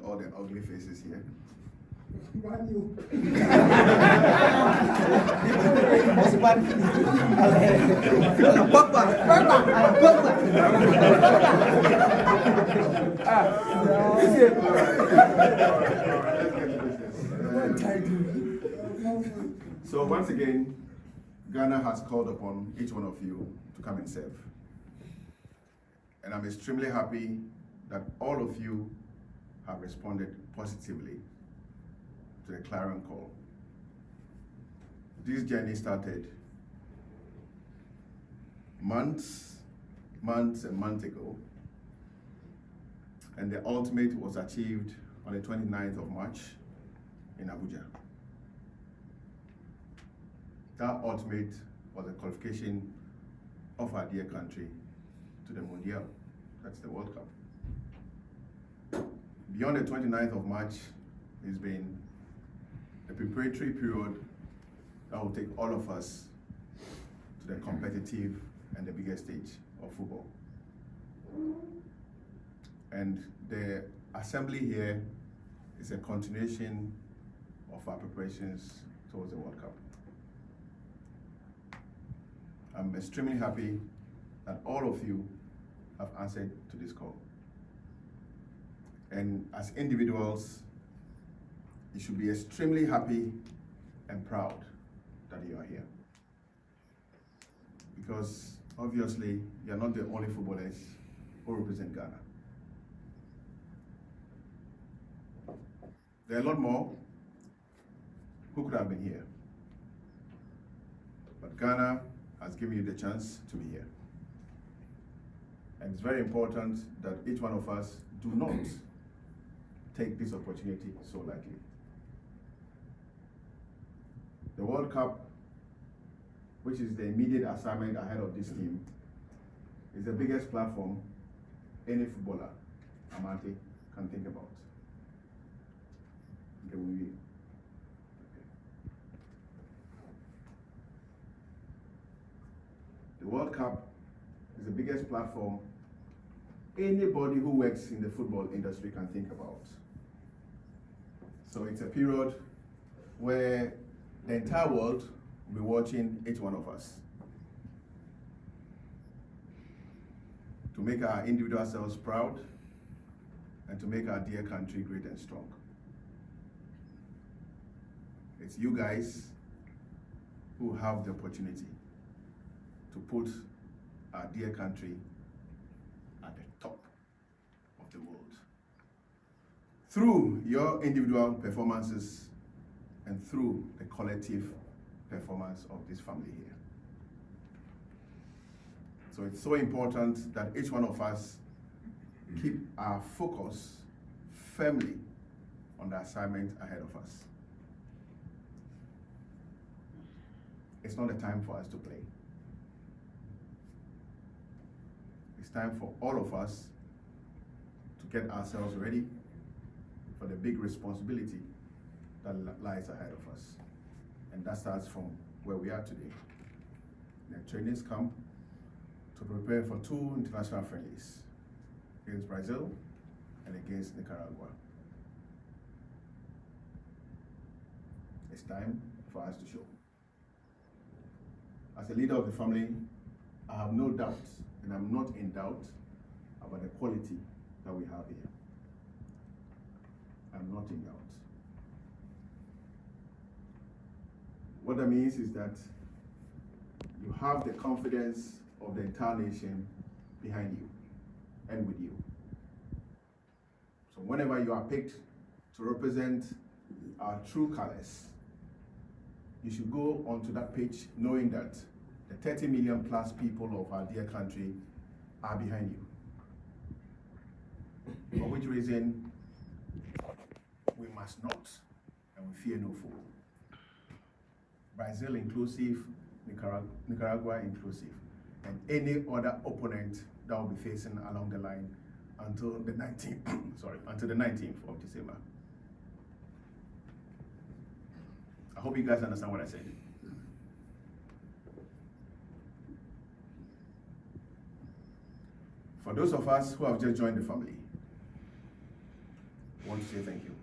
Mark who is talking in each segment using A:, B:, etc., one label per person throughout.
A: all the ugly faces here. So once again, Ghana has called upon each one of you to come and serve. And I'm extremely happy that all of you have responded positively to the clarion call. This journey started months and months ago, and the ultimate was achieved on the 29th of March in Abuja. That ultimate was a qualification of our dear country to the Mundial, that's the World Cup. Beyond the 29th of March, it's been a preparatory period that will take all of us to the competitive and the biggest stage of football. And the assembly here is a continuation of our preparations towards the World Cup. I'm extremely happy that all of you have answered to this call. And as individuals, you should be extremely happy and proud that you are here. Because obviously, you're not the only footballers who represent Ghana. There are a lot more who could have been here. But Ghana has given you the chance to be here. And it's very important that each one of us do not take this opportunity so lightly. The World Cup, which is the immediate assignment ahead of this team, is the biggest platform any footballer, Amante, can think about. Okay, okay. The World Cup is the biggest platform anybody who works in the football industry can think about. So it's a period where the entire world will be watching each one of us to make our individual selves proud and to make our dear country great and strong. It's you guys who have the opportunity to put our dear country at the top of the world through your individual performances and through the collective performance of this family here. So it's so important that each one of us keep our focus firmly on the assignment ahead of us. It's not a time for us to play. It's time for all of us to get ourselves ready for the big responsibility that lies ahead of us. And that starts from where we are today. In a training camp to prepare for 2 international friendlies against Brazil and against Nicaragua. It's time for us to show. As a leader of the family, I have no doubt, and I'm not in doubt about the quality that we have here. I'm not in doubt. What that means is that you have the confidence of the entire nation behind you and with you. So whenever you are picked to represent our true colors, you should go onto that pitch knowing that the 30 million plus people of our dear country are behind you. For which reason, we must not, and we fear no foe. Brazil inclusive, Nicaragua inclusive, and any other opponent that will be facing along the line until the 19th, until the 19th of December. I hope you guys understand what I said. For those of us who have just joined the family, I want to say thank you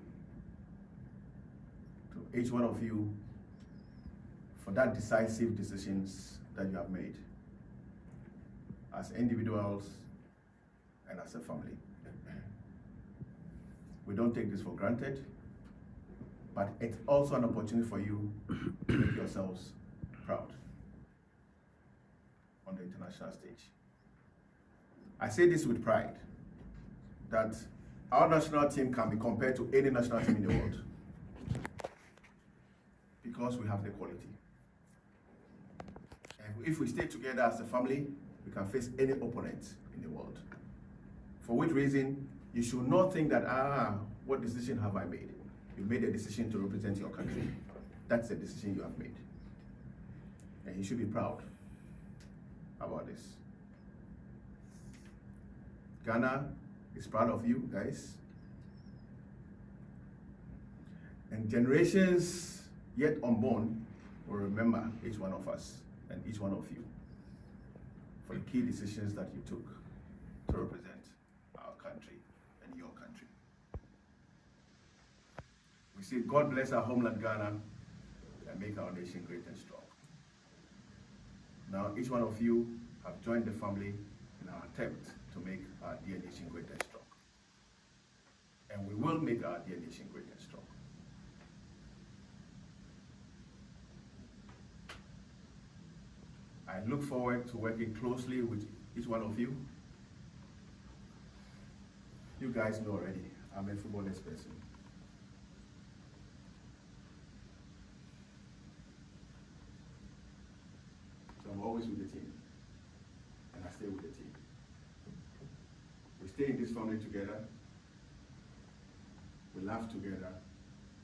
A: to each one of you for that decisive decisions that you have made as individuals and as a family. We don't take this for granted, but it's also an opportunity for you to make yourselves proud on the international stage. I say this with pride, that our national team can be compared to any national team in the world because we have the quality. And if we stay together as a family, we can face any opponent in the world. For which reason, you should not think that, what decision have I made? You made a decision to represent your country. That's the decision you have made. And you should be proud about this. Ghana is proud of you guys. And generations yet unborn will remember each one of us and each one of you for the key decisions that you took to represent our country and your country. We say, God bless our homeland Ghana and make our nation great and strong. Now, each one of you have joined the family in our attempt to make our dear nation great and strong. And we will make our dear nation great and strong. I look forward to working closely with each one of you. You guys know already, I'm a footballist person. So I'm always with the team, and I stay with the team. We stay in this family together, we laugh together,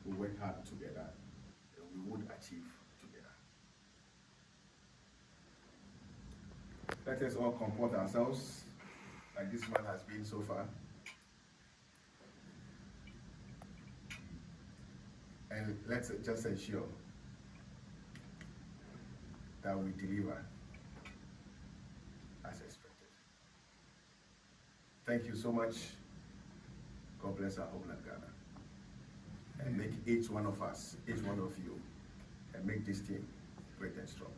A: we work hard together, and we would achieve together. Let us all comport ourselves like this man has been so far. And let's just ensure that we deliver as expected. Thank you so much. God bless our homeland Ghana. And make each one of us, each one of you, and make this team great and strong.